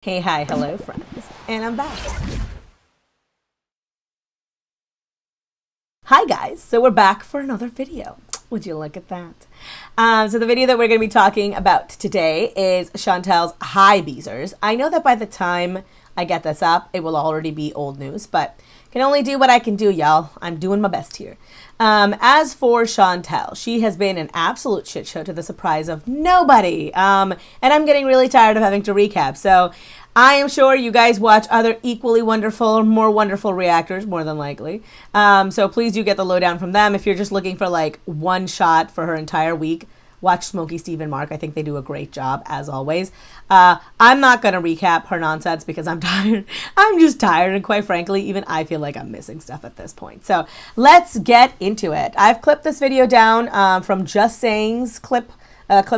Hey, hi, hello, friends, and I'm back. Hi, guys. So we're back for another video. Would you look at that? So the video that we're going to be talking about today is Chantel's Hiiii Beezers. I know that by the time I get this up, it will already be old news, but can only do what I can do, y'all. I'm doing my best here. As for Chantel, she has been an absolute shit show to the surprise of nobody. And I'm getting really tired of having to recap. So I am sure you guys watch other equally wonderful or more wonderful reactors, more than likely. So please do get the lowdown from them. If you're just looking for like one shot for her entire week, watch Smokey, Steve, and Mark. I think they do a great job, as always. I'm not going to recap her nonsense because I'm tired. I'm just tired, and quite frankly, even I feel like I'm missing stuff at this point. So let's get into it. I've clipped this video down from Just Saying's clip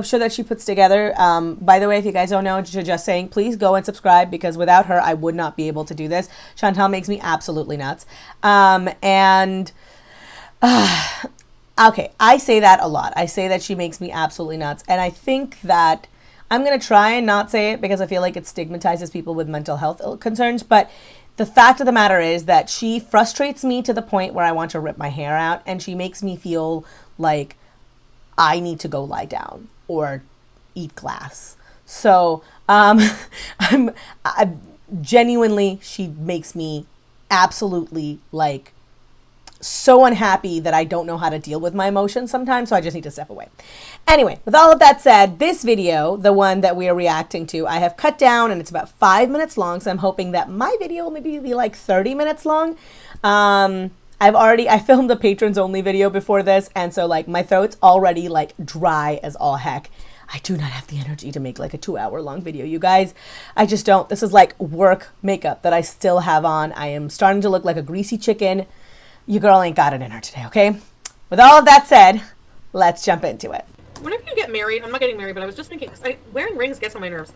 show that she puts together. By the way, if you guys don't know, Just Saying, please go and subscribe because without her, I would not be able to do this. Chantel makes me absolutely nuts. Okay, I say that a lot. I say that she makes me absolutely nuts. And I think that I'm going to try and not say it because I feel like it stigmatizes people with mental health concerns. But the fact of the matter is that she frustrates me to the point where I want to rip my hair out. And she makes me feel like I need to go lie down or eat glass. So I genuinely, she makes me absolutely like so unhappy that I don't know how to deal with my emotions sometimes, so I just need to step away. Anyway, with all of that said, this video, the one that we are reacting to, I have cut down and it's about 5 minutes long, so I'm hoping that my video will maybe be like 30 minutes long. I filmed a patrons only video before this, and so like my throat's already like dry as all heck. I do not have the energy to make like a 2-hour long video, you guys. I just don't. This is like work makeup that I still have on. I am starting to look like a greasy chicken. Your girl ain't got it in her today, okay? With all of that said, let's jump into it. Whenever you get married, I'm not getting married, but I was just thinking, wearing rings gets on my nerves.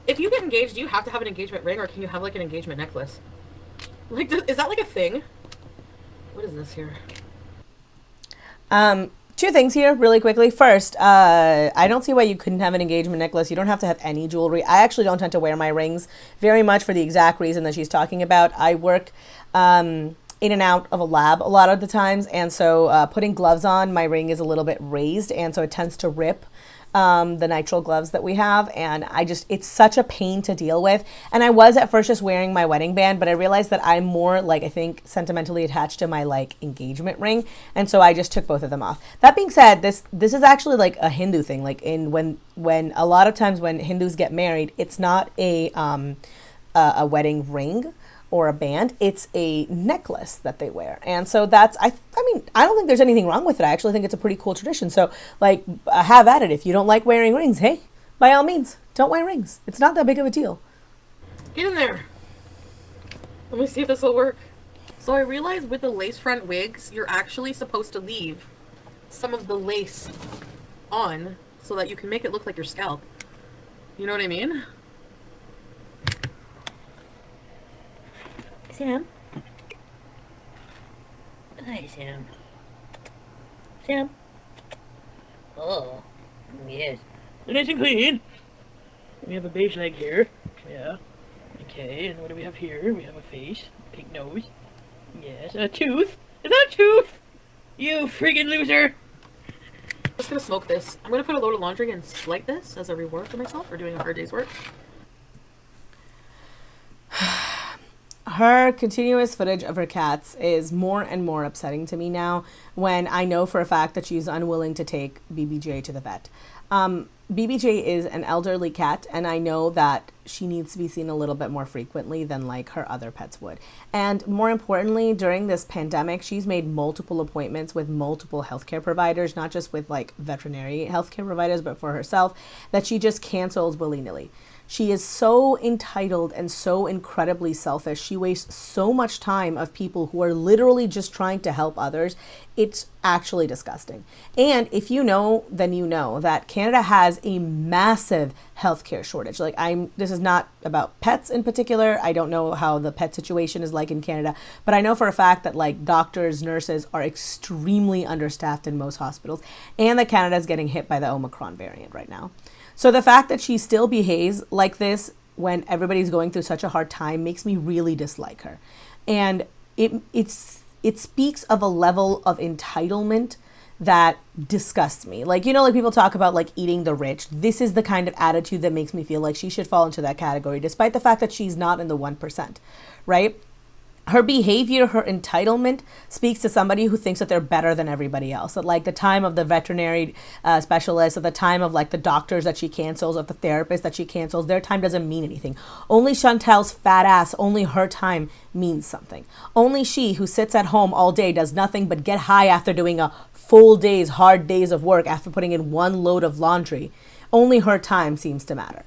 If you get engaged, do you have to have an engagement ring, or can you have like an engagement necklace? Like, is that like a thing? What is this here? Two things here really quickly. First, I don't see why you couldn't have an engagement necklace. You don't have to have any jewelry. I actually don't tend to wear my rings very much for the exact reason that she's talking about. I work in and out of a lab a lot of the times, and so putting gloves on, my ring is a little bit raised, and so it tends to rip the nitrile gloves that we have, and it's such a pain to deal with. And I was at first just wearing my wedding band, but I realized that I'm more like, I think, sentimentally attached to my like engagement ring, and so I just took both of them off. That being said, this is actually like a Hindu thing. Like when a lot of times when Hindus get married, it's not a wedding ring or a band, it's a necklace that they wear. And so that's, I mean, I don't think there's anything wrong with it. I actually think it's a pretty cool tradition. So like, have at it. If you don't like wearing rings, hey, by all means, don't wear rings. It's not that big of a deal. Get in there. Let me see if this will work. So I realized with the lace front wigs, you're actually supposed to leave some of the lace on so that you can make it look like your scalp. You know what I mean? Sam? Hi, Sam. Sam? Oh, yes. They're nice and clean. We have a beige leg here. Yeah. Okay, and what do we have here? We have a face, pink nose. Yes, and a tooth. Is that a tooth? You friggin' loser! I'm just gonna smoke this. I'm gonna put a load of laundry and light this as a reward for myself for doing a hard day's work. Her continuous footage of her cats is more and more upsetting to me now when I know for a fact that she's unwilling to take BBJ to the vet. BBJ is an elderly cat, and I know that she needs to be seen a little bit more frequently than like her other pets would. And more importantly, during this pandemic, she's made multiple appointments with multiple healthcare providers, not just with like veterinary healthcare providers, but for herself, that she just cancels willy-nilly. She is so entitled and so incredibly selfish. She wastes so much time of people who are literally just trying to help others. It's actually disgusting. And if you know, then you know that Canada has a massive healthcare shortage. Like this is not about pets in particular. I don't know how the pet situation is like in Canada, but I know for a fact that like doctors, nurses are extremely understaffed in most hospitals, and that Canada is getting hit by the Omicron variant right now. So the fact that she still behaves like this when everybody's going through such a hard time makes me really dislike her. And it speaks of a level of entitlement that disgusts me. Like, you know, like people talk about like eating the rich. This is the kind of attitude that makes me feel like she should fall into that category, despite the fact that she's not in the 1%, right? Her behavior, her entitlement speaks to somebody who thinks that they're better than everybody else. At like the time of the veterinary specialist, at the time of like the doctors that she cancels, of the therapists that she cancels, their time doesn't mean anything. Only Chantel's fat ass, only her time means something. Only she, who sits at home all day, does nothing but get high after doing a full day's, hard days of work, after putting in one load of laundry. Only her time seems to matter.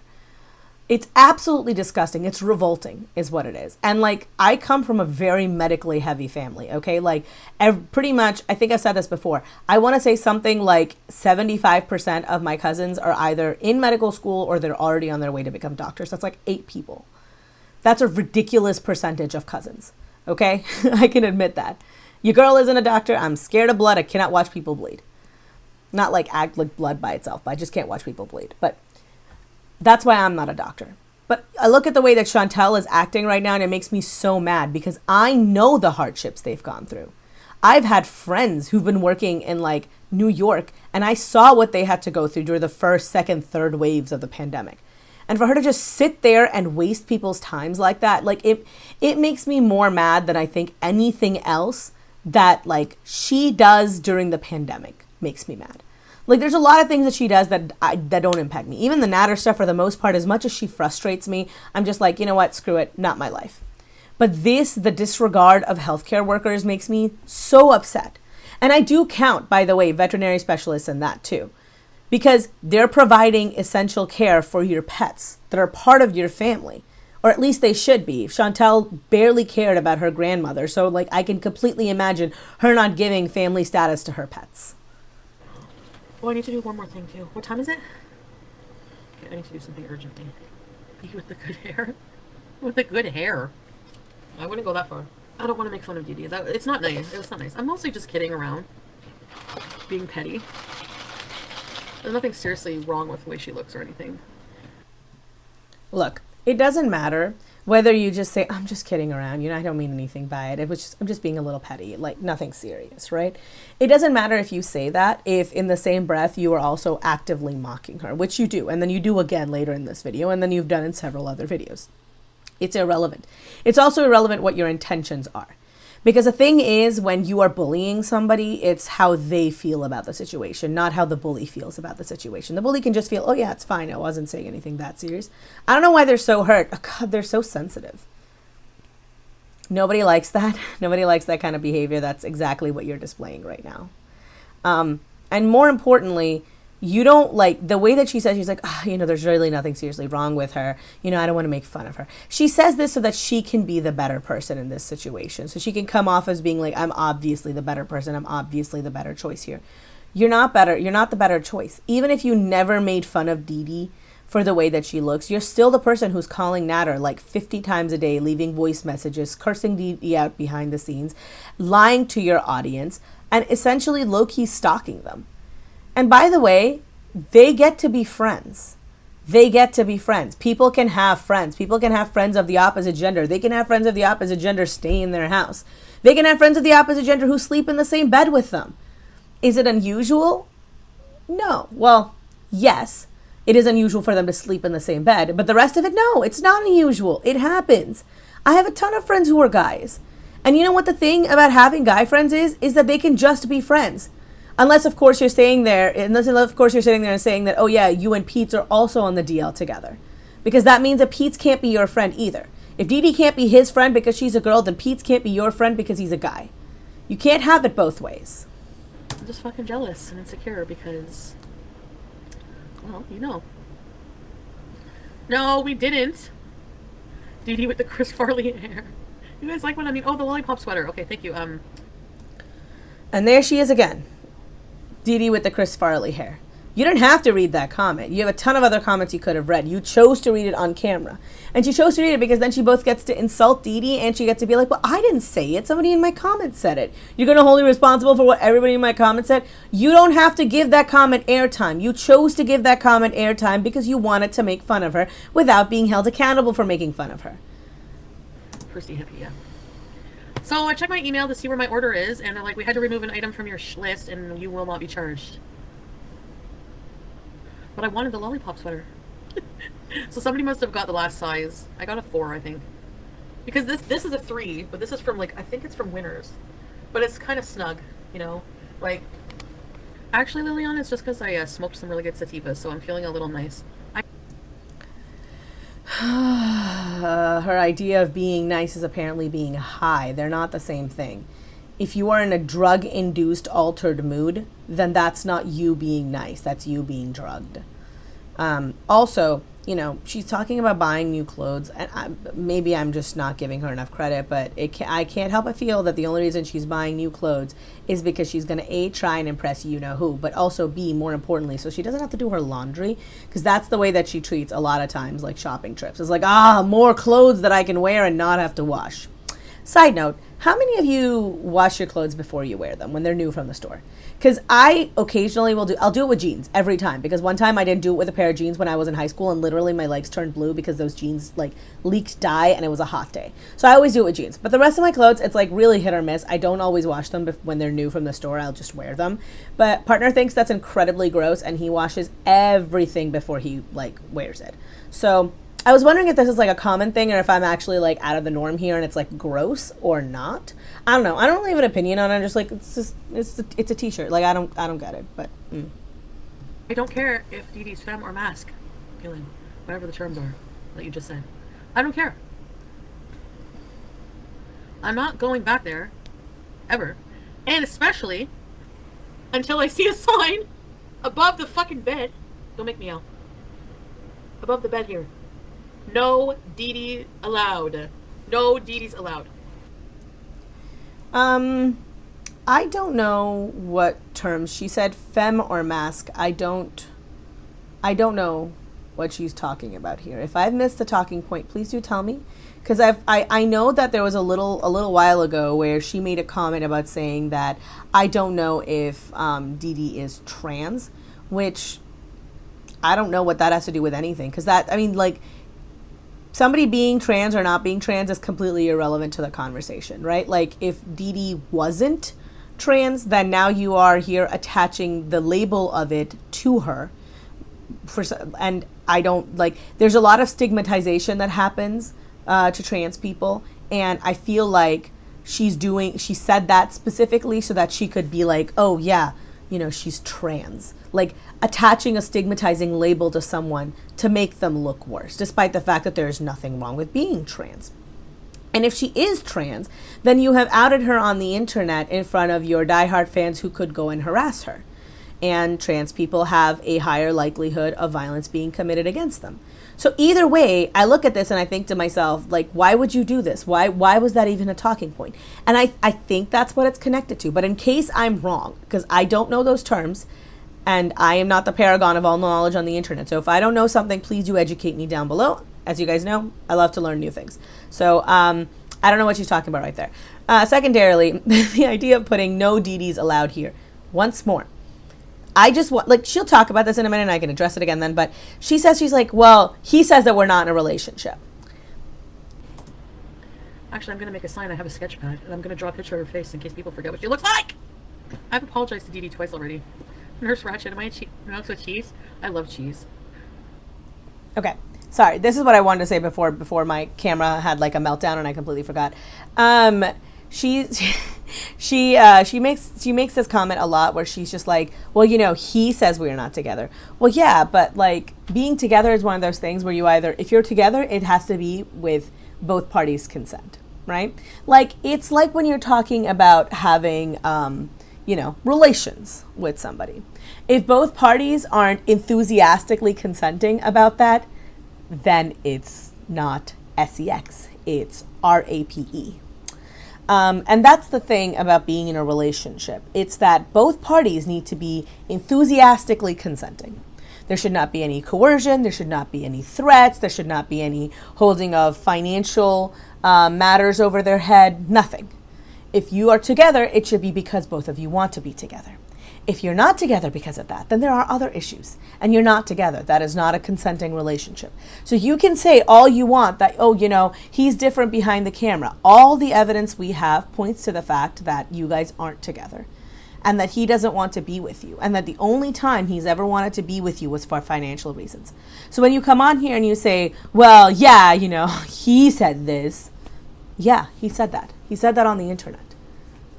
It's absolutely disgusting. It's revolting is what it is. And like, I come from a very medically heavy family, okay? Like pretty much, I think I've said this before. I want to say something like 75% of my cousins are either in medical school or they're already on their way to become doctors. That's like 8 people. That's a ridiculous percentage of cousins, okay? I can admit that. Your girl isn't a doctor. I'm scared of blood. I cannot watch people bleed. Not like act like blood by itself, but I just can't watch people bleed. But that's why I'm not a doctor. But I look at the way that Chantel is acting right now and it makes me so mad because I know the hardships they've gone through. I've had friends who've been working in like New York and I saw what they had to go through during the first, second, third waves of the pandemic. And for her to just sit there and waste people's times like that, like it makes me more mad than I think anything else that like she does during the pandemic makes me mad. Like, there's a lot of things that she does that don't impact me. Even the Natter stuff, for the most part, as much as she frustrates me, I'm just like, you know what, screw it, not my life. But the disregard of healthcare workers makes me so upset. And I do count, by the way, veterinary specialists in that too. Because they're providing essential care for your pets that are part of your family. Or at least they should be. Chantel barely cared about her grandmother. So, like, I can completely imagine her not giving family status to her pets. Oh, I need to do one more thing too. What time is it? Okay, I need to do something urgently. You with the good hair? With the good hair. I wouldn't go that far. I don't want to make fun of Dee Dee. It's not nice. It's not nice. I'm mostly just kidding around. Being petty. There's nothing seriously wrong with the way she looks or anything. Look, it doesn't matter whether you just say, I'm just kidding around, you know, I don't mean anything by it. I'm just being a little petty, like nothing serious, right? It doesn't matter if you say that, if in the same breath you are also actively mocking her, which you do. And then you do again later in this video. And then you've done in several other videos. It's irrelevant. It's also irrelevant what your intentions are. Because the thing is, when you are bullying somebody, it's how they feel about the situation, not how the bully feels about the situation. The bully can just feel, oh yeah, it's fine. I wasn't saying anything that serious. I don't know why they're so hurt. Oh, God, they're so sensitive. Nobody likes that. Nobody likes that kind of behavior. That's exactly what you're displaying right now. And more importantly, you don't like the way that she says, she's like, oh, you know, there's really nothing seriously wrong with her. You know, I don't want to make fun of her. She says this so that she can be the better person in this situation. So she can come off as being like, I'm obviously the better person. I'm obviously the better choice here. You're not better. You're not the better choice. Even if you never made fun of Dee Dee for the way that she looks, you're still the person who's calling Natter like 50 times a day, leaving voice messages, cursing Dee Dee out behind the scenes, lying to your audience, and essentially low-key stalking them. And by the way, they get to be friends. They get to be friends. People can have friends. People can have friends of the opposite gender. They can have friends of the opposite gender stay in their house. They can have friends of the opposite gender who sleep in the same bed with them. Is it unusual? No. Well, yes, it is unusual for them to sleep in the same bed. But the rest of it, no, it's not unusual. It happens. I have a ton of friends who are guys. And you know what the thing about having guy friends is that they can just be friends. Unless, of course, you're sitting there and saying that, oh, yeah, you and Pete's are also on the DL together. Because that means that Pete's can't be your friend either. If Dee Dee can't be his friend because she's a girl, then Pete's can't be your friend because he's a guy. You can't have it both ways. I'm just fucking jealous and insecure because, well, you know. No, we didn't. Dee Dee with the Chris Farley hair. You guys like what I mean? Oh, the lollipop sweater. Okay, thank you. And there she is again. Dee Dee with the Chris Farley hair. You didn't have to read that comment. You have a ton of other comments you could have read. You chose to read it on camera. And she chose to read it because then she both gets to insult Dee Dee and she gets to be like, well, I didn't say it. Somebody in my comments said it. You're going to hold me responsible for what everybody in my comments said? You don't have to give that comment airtime. You chose to give that comment airtime because you wanted to make fun of her without being held accountable for making fun of her. Prissy hippie, yeah. So I checked my email to see where my order is, and they're like, we had to remove an item from your list and you will not be charged. But I wanted the lollipop sweater. So somebody must have got the last size. I got a 4, I think. Because this is a 3, but this is from, like, I think it's from Winners. But it's kind of snug, you know? Like, actually, Liliana, it's just because I smoked some really good sativas, so I'm feeling a little nice. Her idea of being nice is apparently being high. They're not the same thing. If you are in a drug-induced altered mood, then that's not you being nice. That's you being drugged. Also, you know, she's talking about buying new clothes, and maybe I'm just not giving her enough credit, but I can't help but feel that the only reason she's buying new clothes is because she's going to A, try and impress you-know-who, but also B, more importantly, so she doesn't have to do her laundry, because that's the way that she treats a lot of times, like shopping trips. It's like, more clothes that I can wear and not have to wash. Side note, how many of you wash your clothes before you wear them when they're new from the store? Because I occasionally I'll do it with jeans every time. Because one time I didn't do it with a pair of jeans when I was in high school and literally my legs turned blue because those jeans like leaked dye and it was a hot day. So I always do it with jeans. But the rest of my clothes, it's like really hit or miss. I don't always wash them when they're new from the store. I'll just wear them. But partner thinks that's incredibly gross and he washes everything before he like wears it. So I was wondering if this is like a common thing or if I'm actually like out of the norm here and it's like gross or not. I don't know. I don't really have an opinion on it. I'm just like, it's a t-shirt. Like I don't get it, but. I don't care if Dee Dee's femme or mask, feeling, whatever the terms are that you just said. I don't care. I'm not going back there, ever. And especially until I see a sign above the fucking bed. Don't make me yell. Above the bed here. No Dee Dee allowed. No Dee Dee's allowed. I don't know what terms she said, femme or mask. I don't know what she's talking about here. If I've missed a talking point, please do tell me, because I know that there was a little while ago where she made a comment about saying that I don't know if Dee Dee is trans, which I don't know what that has to do with anything, because that, I mean, like, somebody being trans or not being trans is completely irrelevant to the conversation, right? Like, if Dee Dee wasn't trans, then now you are here attaching the label of it to her. And I don't, like, there's a lot of stigmatization that happens to trans people, and I feel like she said that specifically so that she could be like, oh yeah, you know, she's trans. Like, attaching a stigmatizing label to someone to make them look worse, despite the fact that there's nothing wrong with being trans. And if she is trans, then you have outed her on the internet in front of your diehard fans who could go and harass her. And trans people have a higher likelihood of violence being committed against them. So either way, I look at this and I think to myself, like, why would you do this? Why was that even a talking point? And I think that's what it's connected to. But in case I'm wrong, because I don't know those terms, and I am not the paragon of all knowledge on the internet. So if I don't know something, please do educate me down below. As you guys know, I love to learn new things. So I don't know what she's talking about right there. Secondarily, the idea of putting no Dee Dee's allowed here. Once more. I just want, like, she'll talk about this in a minute and I can address it again then, but she says, she's like, well, he says that we're not in a relationship. Actually, I'm going to make a sign. I have a sketch pad, and I'm going to draw a picture of her face in case people forget what she looks like. I've apologized to Dee Dee twice already. Nurse Ratchet, am I milks with cheese? I love cheese. Okay. Sorry, this is what I wanted to say before my camera had like a meltdown and I completely forgot. She makes this comment a lot where she's just like, well, you know, he says we're not together. Well, yeah, but like being together is one of those things where you either, if you're together, it has to be with both parties' consent, right? Like, it's like when you're talking about having, you know, relations with somebody. If both parties aren't enthusiastically consenting about that, then it's not sex, it's rape. And that's the thing about being in a relationship. It's that both parties need to be enthusiastically consenting. There should not be any coercion. There should not be any threats. There should not be any holding of financial matters over their head. Nothing. If you are together, it should be because both of you want to be together. If you're not together because of that, then there are other issues, and you're not together. That is not a consenting relationship. So you can say all you want that, oh, you know, he's different behind the camera. All the evidence we have points to the fact that you guys aren't together, and that he doesn't want to be with you, and that the only time he's ever wanted to be with you was for financial reasons. So when you come on here and you say, well, yeah, you know, he said this. Yeah, he said that. He said that on the internet.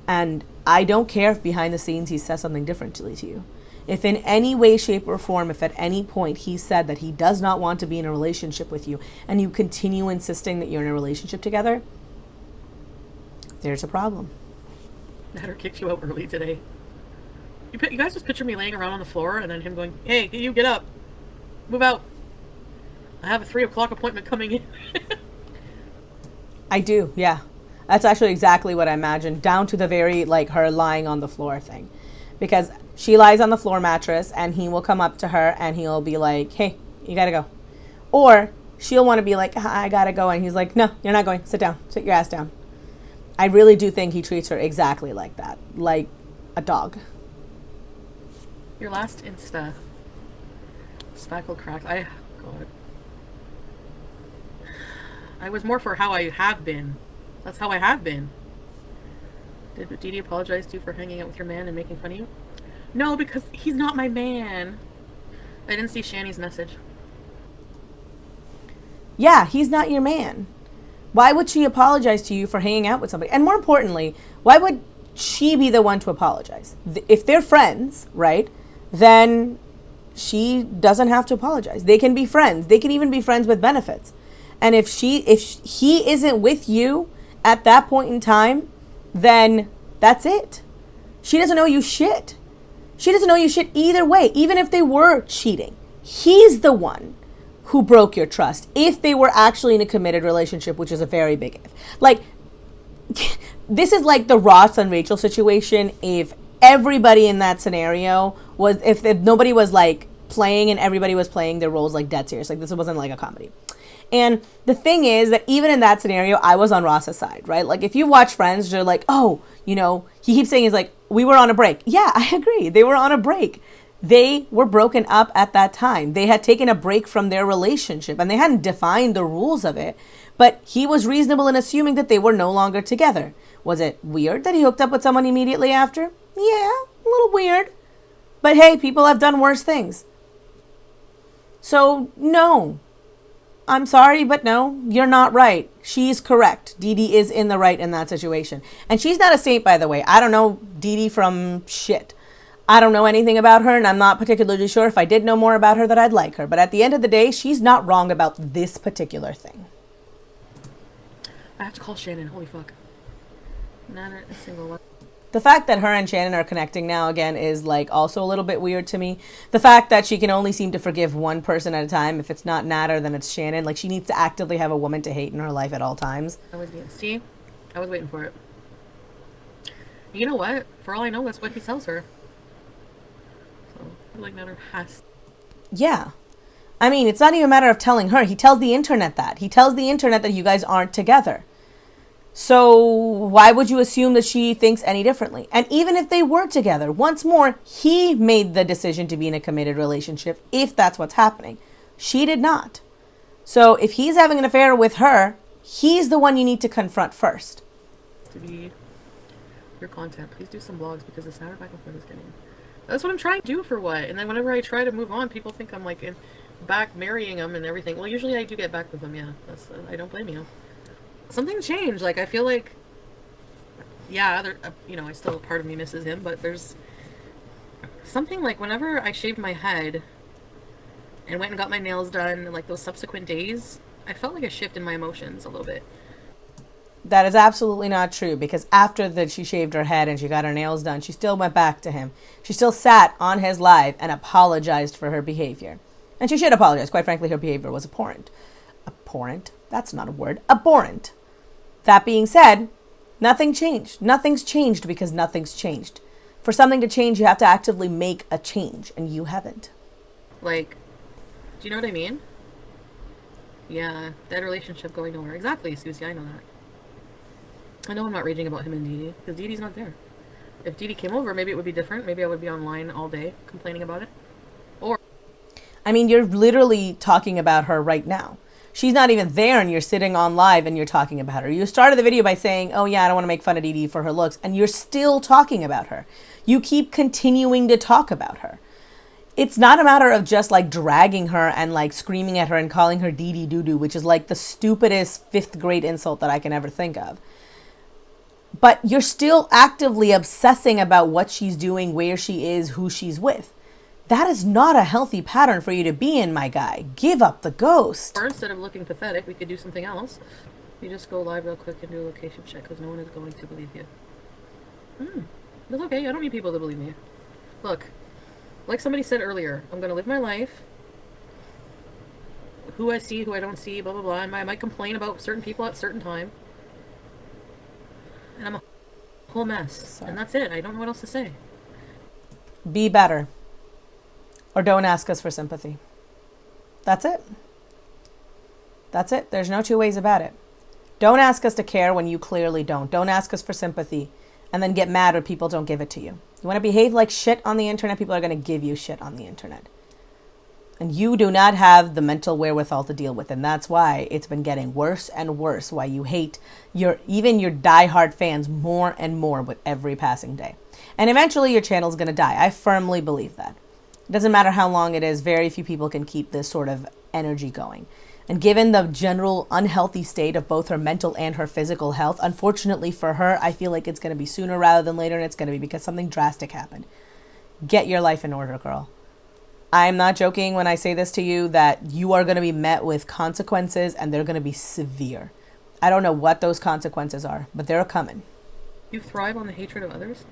And I don't care if behind the scenes he says something differently to you. If in any way, shape, or form, if at any point he said that he does not want to be in a relationship with you, and you continue insisting that you're in a relationship together, there's a problem. Natter kicked you out early today. You guys just picture me laying around on the floor and then him going, hey, you get up. Move out. I have a 3 o'clock appointment coming in. I do, yeah. That's actually exactly what I imagined, down to the very, like, her lying on the floor thing. Because she lies on the floor mattress, and he will come up to her, and he'll be like, hey, you gotta go. Or she'll want to be like, I gotta go, and he's like, no, you're not going. Sit down. Sit your ass down. I really do think he treats her exactly like that, like a dog. Your last Insta. Spackle cracked. God. I was more for how I have been. That's how I have been. Did Dee Dee apologize to you for hanging out with your man and making fun of you? No, because he's not my man. I didn't see Shani's message. Yeah, he's not your man. Why would she apologize to you for hanging out with somebody? And more importantly, why would she be the one to apologize? If they're friends, right, then she doesn't have to apologize. They can be friends. They can even be friends with benefits. And if he isn't with you at that point in time, then that's it. She doesn't owe you shit. She doesn't owe you shit either way, even if they were cheating. He's the one who broke your trust if they were actually in a committed relationship, which is a very big if. Like, this is like the Ross and Rachel situation. If everybody in that scenario was, if nobody was like playing and everybody was playing their roles like dead serious, like this wasn't like a comedy. And the thing is that even in that scenario, I was on Ross's side, right? Like, if you watch Friends, you're like, oh, you know, he keeps saying he's like, we were on a break. Yeah, I agree. They were on a break. They were broken up at that time. They had taken a break from their relationship, and they hadn't defined the rules of it. But he was reasonable in assuming that they were no longer together. Was it weird that he hooked up with someone immediately after? Yeah, a little weird. But hey, people have done worse things. So, no. I'm sorry, but no, you're not right. She's correct. Dee Dee is in the right in that situation. And she's not a saint, by the way. I don't know Dee Dee from shit. I don't know anything about her, and I'm not particularly sure if I did know more about her that I'd like her. But at the end of the day, she's not wrong about this particular thing. I have to call Shannon. Holy fuck. Not a single one. The fact that her and Shannon are connecting now again is like also a little bit weird to me. The fact that she can only seem to forgive one person at a time. If it's not Natter, then it's Shannon. Like, she needs to actively have a woman to hate in her life at all times. I was waiting for it. You know what? For all I know, that's what he tells her. So, I feel like Natter has. Yeah. I mean, it's not even a matter of telling her. He tells the internet that. He tells the internet that you guys aren't together. So why would you assume that she thinks any differently? And even if they were together, once more, he made the decision to be in a committed relationship, if that's what's happening. She did not. So if he's having an affair with her, he's the one you need to confront first. To be your content, please do some vlogs, because the Saturday back and forth is getting. That's what I'm trying to do for what? And then whenever I try to move on, people think I'm like back marrying them and everything. Well, usually I do get back with them, yeah. I don't blame you. Something changed. Like, I feel like, yeah, you know, I still, part of me misses him, but there's something like whenever I shaved my head and went and got my nails done, and like those subsequent days, I felt like a shift in my emotions a little bit. That is absolutely not true, because after that she shaved her head and she got her nails done, she still went back to him. She still sat on his live and apologized for her behavior. And she should apologize. Quite frankly, her behavior was abhorrent. Abhorrent? That's not a word. Abhorrent. That being said, Nothing changed. Nothing's changed because nothing's changed. For something to change, you have to actively make a change, and you haven't. Like, do you know what I mean? Yeah, that relationship going nowhere. Exactly, Susie, I know that. I know I'm not raging about him and Dee Dee, because Dee Dee's not there. If Dee Dee came over, maybe it would be different. Maybe I would be online all day complaining about it. Or, I mean, you're literally talking about her right now. She's not even there, and you're sitting on live and you're talking about her. You started the video by saying, oh yeah, I don't want to make fun of Dee Dee for her looks, and you're still talking about her. You keep continuing to talk about her. It's not a matter of just like dragging her and like screaming at her and calling her Dee Dee Doo Doo, which is like the stupidest 5th grade insult that I can ever think of. But you're still actively obsessing about what she's doing, where she is, who she's with. That is not a healthy pattern for you to be in, my guy. Give up the ghost. or instead of looking pathetic, we could do something else. You just go live real quick and do a location check, because no one is going to believe you. That's okay, I don't need people to believe me. Look, like somebody said earlier, I'm gonna live my life. Who I see, who I don't see, blah blah blah. And I might complain about certain people at certain time. And I'm a whole mess. Sorry. And that's it. I don't know what else to say. Be better. Or don't ask us for sympathy. That's it. That's it. There's no two ways about it. Don't ask us to care when you clearly don't. Don't ask us for sympathy and then get mad when people don't give it to you. You want to behave like shit on the internet, people are going to give you shit on the internet. And you do not have the mental wherewithal to deal with it. And that's why it's been getting worse and worse, why you hate even your diehard fans more and more with every passing day. And eventually your channel's going to die. I firmly believe that. It doesn't matter how long it is, very few people can keep this sort of energy going. And given the general unhealthy state of both her mental and her physical health, unfortunately for her, I feel like it's going to be sooner rather than later, and it's going to be because something drastic happened. Get your life in order, girl. I'm not joking when I say this to you, that you are going to be met with consequences, and they're going to be severe. I don't know what those consequences are, but they're coming. You thrive on the hatred of others?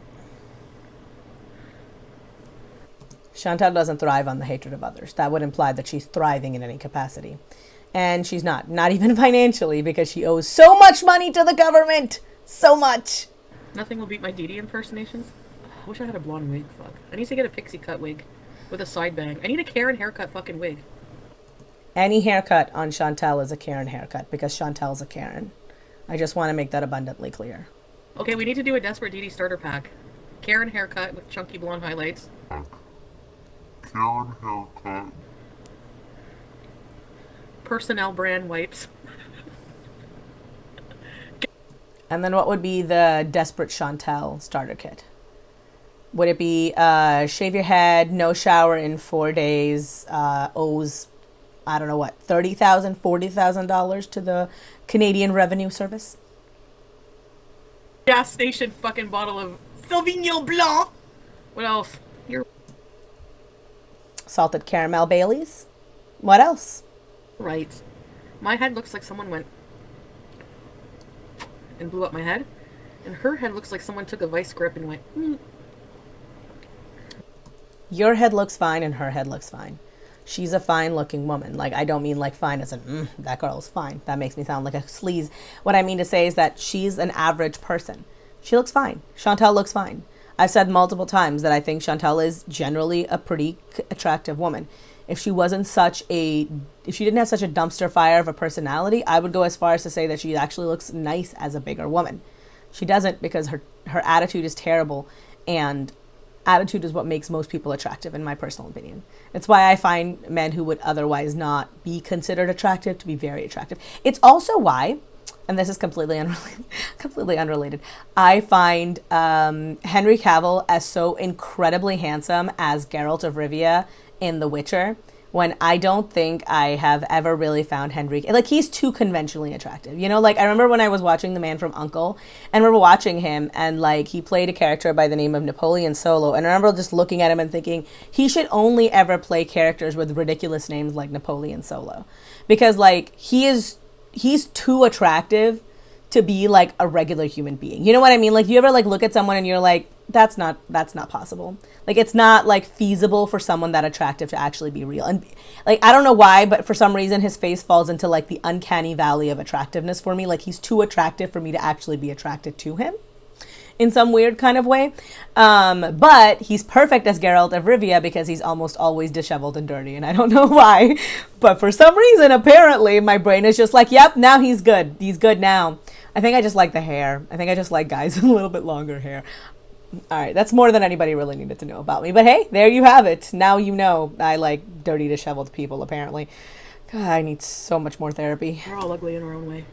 Chantal doesn't thrive on the hatred of others. That would imply that she's thriving in any capacity. And she's not even financially, because she owes so much money to the government. So much. Nothing will beat my Dee Dee impersonations. I wish I had a blonde wig, fuck. I need to get a pixie cut wig with a side bang. I need a Karen haircut fucking wig. Any haircut on Chantal is a Karen haircut, because Chantal's a Karen. I just want to make that abundantly clear. Okay, we need to do a Desperate Dee Dee starter pack. Karen haircut with chunky blonde highlights. Karen haircut. Personnel brand wipes. And then what would be the Desperate Chantal starter kit? Would it be shave your head, no shower in 4 days, owes, I don't know what, $30,000, $40,000 to the Canadian Revenue Service? Gas station fucking bottle of Sauvignon Blanc. What else? You're Salted caramel Baileys? What else? right. My head looks like someone went and blew up my head. And her head looks like someone took a vice grip and went, Your head looks fine and her head looks fine. She's a fine looking woman. Like, I don't mean like fine as in, that girl's fine. That makes me sound like a sleaze. What I mean to say is that she's an average person. She looks fine. Chantal looks fine. I've said multiple times that I think Chantal is generally a pretty attractive woman. If she didn't have such a dumpster fire of a personality, I would go as far as to say that she actually looks nice as a bigger woman. She doesn't, because her attitude is terrible, and attitude is what makes most people attractive, in my personal opinion. It's why I find men who would otherwise not be considered attractive to be very attractive. It's also why, and this is completely unrelated, I find Henry Cavill as so incredibly handsome as Geralt of Rivia in The Witcher, when I don't think I have ever really found Henry, like, he's too conventionally attractive. You know, like, I remember when I was watching The Man from U.N.C.L.E., and I remember watching him, and, like, he played a character by the name of Napoleon Solo, and I remember just looking at him and thinking, he should only ever play characters with ridiculous names like Napoleon Solo. Because, like, he's too attractive to be like a regular human being. You know what I mean? Like, you ever like look at someone and you're like, that's not possible. Like, it's not like feasible for someone that attractive to actually be real. And like, I don't know why, but for some reason his face falls into like the uncanny valley of attractiveness for me. Like, he's too attractive for me to actually be attracted to him in some weird kind of way. But he's perfect as Geralt of Rivia because he's almost always disheveled and dirty, and I don't know why. But for some reason, apparently, my brain is just like, yep, now he's good. He's good now. I think I just like the hair. I think I just like guys with a little bit longer hair. All right, that's more than anybody really needed to know about me. But hey, there you have it. Now you know I like dirty, disheveled people, apparently. God, I need so much more therapy. We're all ugly in our own way.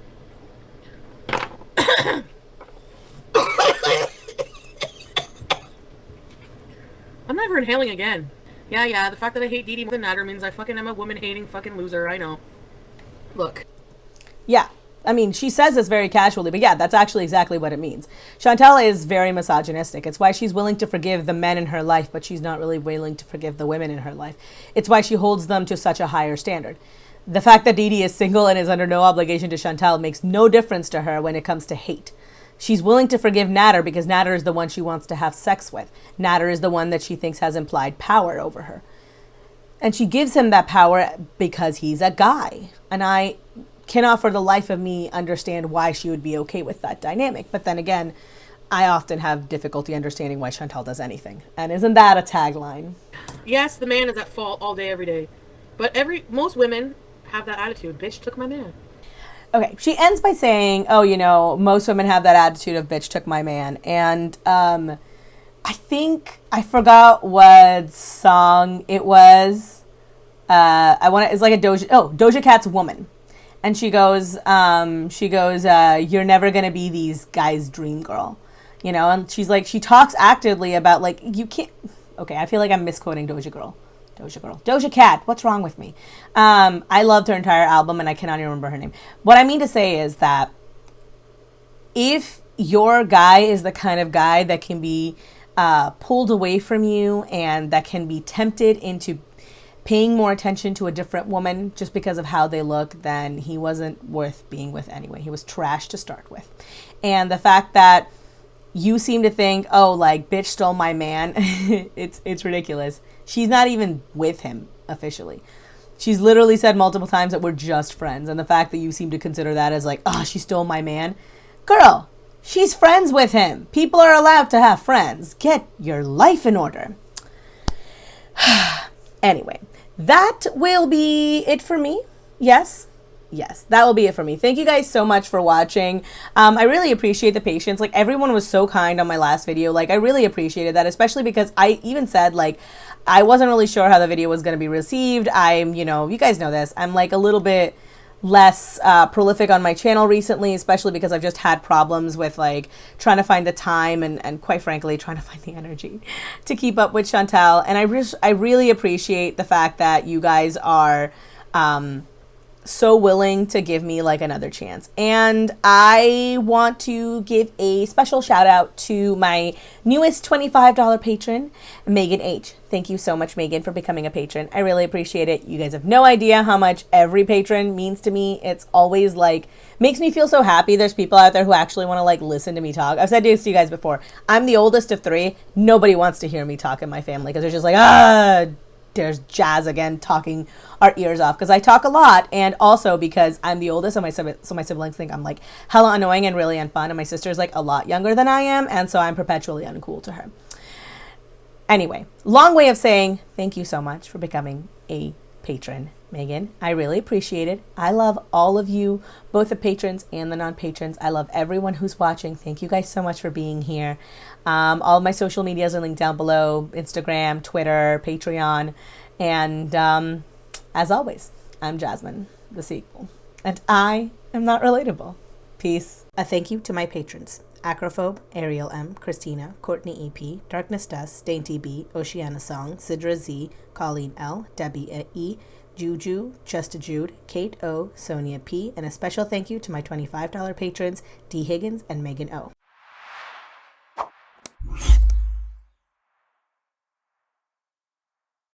I'm never inhaling again. Yeah, the fact that I hate Dee more than Natter means I fucking am a woman-hating fucking loser, I know. Look. Yeah. I mean, she says this very casually, but yeah, that's actually exactly what it means. Chantal is very misogynistic. It's why she's willing to forgive the men in her life, but she's not really willing to forgive the women in her life. It's why she holds them to such a higher standard. The fact that Dee is single and is under no obligation to Chantal makes no difference to her when it comes to hate. She's willing to forgive Natter because Natter is the one she wants to have sex with. Natter is the one that she thinks has implied power over her. And she gives him that power because he's a guy. And I cannot for the life of me understand why she would be okay with that dynamic. But then again, I often have difficulty understanding why Chantal does anything. And isn't that a tagline? Yes, the man is at fault all day, every day. But most women have that attitude. Bitch took my man. Okay, she ends by saying, oh, you know, most women have that attitude of bitch took my man. And I think I forgot what song it was. It's like a Doja Cat's Woman. And she goes, you're never going to be these guys' dream girl. You know, and she's like, she talks actively about like, you can't, okay, I feel like I'm misquoting Doja Cat, what's wrong with me? I loved her entire album and I cannot even remember her name. What I mean to say is that if your guy is the kind of guy that can be pulled away from you and that can be tempted into paying more attention to a different woman just because of how they look, then he wasn't worth being with anyway. He was trash to start with. And the fact that you seem to think, oh, like, bitch stole my man, it's ridiculous. She's not even with him officially. She's literally said multiple times that we're just friends. And the fact that you seem to consider that as like, oh, she stole my man. Girl, she's friends with him. People are allowed to have friends. Get your life in order. Anyway, that will be it for me. Yes, that will be it for me. Thank you guys so much for watching. I really appreciate the patience. Like, everyone was so kind on my last video. Like, I really appreciated that, especially because I even said, like, I wasn't really sure how the video was going to be received. I'm, you know, you guys know this. I'm like a little bit less prolific on my channel recently, especially because I've just had problems with like trying to find the time and quite frankly trying to find the energy to keep up with Chantal. And I really appreciate the fact that you guys are so willing to give me like another chance. And I want to give a special shout out to my newest $25 patron, Megan H. Thank you so much, Megan, for becoming a patron. I really appreciate it. You guys have no idea how much every patron means to me. It's always like, makes me feel so happy. There's people out there who actually want to like listen to me talk. I've said this to you guys before. I'm the oldest of three. Nobody wants to hear me talk in my family because they're just like, there's Jazz again talking our ears off, because I talk a lot, and also because I'm the oldest, and my siblings think I'm like hella annoying and really unfun, and my sister's like a lot younger than I am, and so I'm perpetually uncool to her. Anyway, long way of saying thank you so much for becoming a patron, Megan. I really appreciate it. I love all of you, both the patrons and the non-patrons. I love everyone who's watching. Thank you guys so much for being here. All of my social medias are linked down below: Instagram, Twitter, Patreon. And as always, I'm Jasmine, the sequel. And I am not relatable. Peace. A thank you to my patrons: Acrophobe, Ariel M, Christina, Courtney EP, Darkness Dust, Dainty B, Oceana Song, Sidra Z, Colleen L, Debbie E, Juju, Just Jude, Kate O, Sonia P, and a special thank you to my $25 patrons, D Higgins and Megan O.